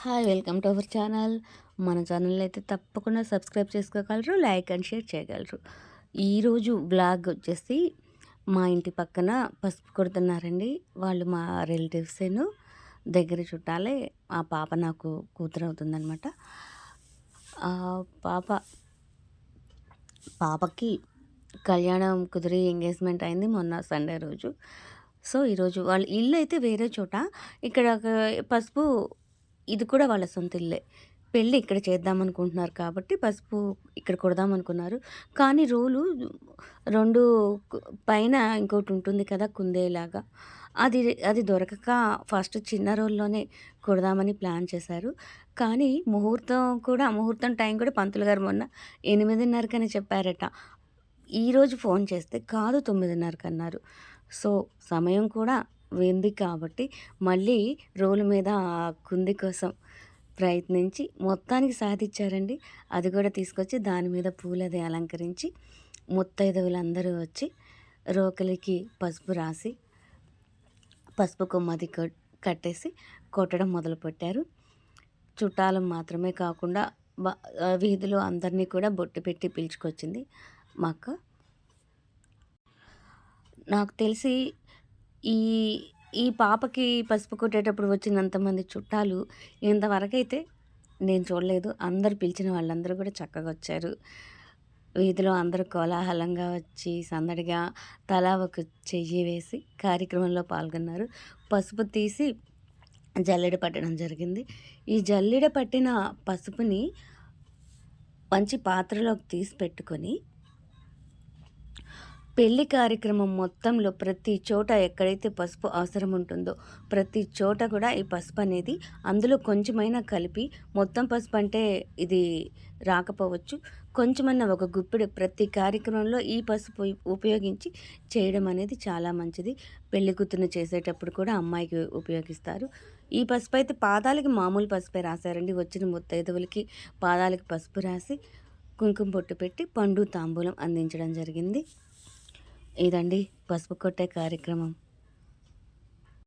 Hi welcome to our channel. మన channel అయితే తప్పకుండా సబ్స్క్రైబ్ చేసుకోగలరు, లైక్ అండ్ షేర్ చేయగలరు. ఈరోజు బ్లాగ్ వచ్చేసి మా ఇంటి పక్కన పసుపు కొడుతున్నారండి. వాళ్ళు మా రిలేటివ్సేను, దగ్గర చుట్టాలే. ఆ పాప నాకు కూతురు అవుతుందనమాట. ఆ పాప పాపకి కళ్యాణం కుదిరి ఎంగేజ్మెంట్ అయింది మొన్న సండే రోజు. సో, ఈరోజు వాళ్ళ ఇల్లు అయితే వేరే చోట. ఇక్కడ పసుపు ఇది కూడా వాళ్ళ సొంత ఇల్లే. పెళ్లి ఇక్కడ చేద్దామనుకుంటున్నారు కాబట్టి పసుపు ఇక్కడ కొడదామనుకున్నారు. కానీ రోలు 2 కు పైన ఇంకోటి ఉంటుంది కదా! కుందేలాగా. అది అది దొరకక ఫస్ట్ చిన్న రోల్లోనే కొడదామని ప్లాన్ చేశారు. కానీ ముహూర్తం టైం కూడా పంతులు గారు మొన్న 8:30కని చెప్పారట. ఈరోజు ఫోన్ చేస్తే కాదు 9:30కన్నారు. సో, సమయం కూడా ఉంది కాబట్టి మళ్ళీ రోలు మీద ఆ కుంది కోసం ప్రయత్నించి మొత్తానికి సాధిచ్చారండి. అది కూడా తీసుకొచ్చి దాని మీద పూలది అలంకరించి ముత్తైదువులందరూ వచ్చి రోకలికి పసుపు రాసి, పసుపు కొమ్మది కట్టేసి కొట్టడం మొదలుపెట్టారు. చుట్టాలు మాత్రమే కాకుండా వీధిలో అందరినీ కూడా బొట్టు పెట్టి పిలుచుకొచ్చింది మా అక్క. నాకు తెలిసి ఈ ఈ పాపకి పసుపు కొట్టేటప్పుడు వచ్చినంతమంది చుట్టాలు ఇంతవరకైతే నేను చూడలేదు. అందరూ పిలిచిన వాళ్ళందరూ కూడా చక్కగా వచ్చారు. వీధిలో అందరూ కోలాహలంగా వచ్చి సందడిగా తలా ఒక చెయ్యి వేసి కార్యక్రమంలో పాల్గొన్నారు. పసుపు తీసి జల్లెడ పట్టడం జరిగింది. ఈ జల్లెడ పట్టిన పసుపుని మంచి పాత్రలోకి తీసి పెట్టుకొని పెళ్లి కార్యక్రమం మొత్తంలో ప్రతి చోట ఎక్కడైతే పసుపు అవసరం ఉంటుందో ప్రతి చోట కూడా ఈ పసుపు అనేది అందులో కొంచెమైనా కలిపి, మొత్తం పసుపు అంటే ఇది రాకపోవచ్చు, కొంచెమన్నా ఒక గుప్పెడు ప్రతి కార్యక్రమంలో ఈ పసుపు ఉపయోగించి చేయడం అనేది చాలా మంచిది. పెళ్లి కూతురుని చేసేటప్పుడు కూడా అమ్మాయికి ఉపయోగిస్తారు. ఈ పసుపు అయితే పాదాలకి మామూలు పసుపే రాశారండి. వచ్చిన ముత్తైదువులకి పాదాలకి పసుపు రాసి కుంకుమ బొట్టు పెట్టి పండు తాంబూలం అందించడం జరిగింది. ఇదండి పసుపు కొట్టే కార్యక్రమం.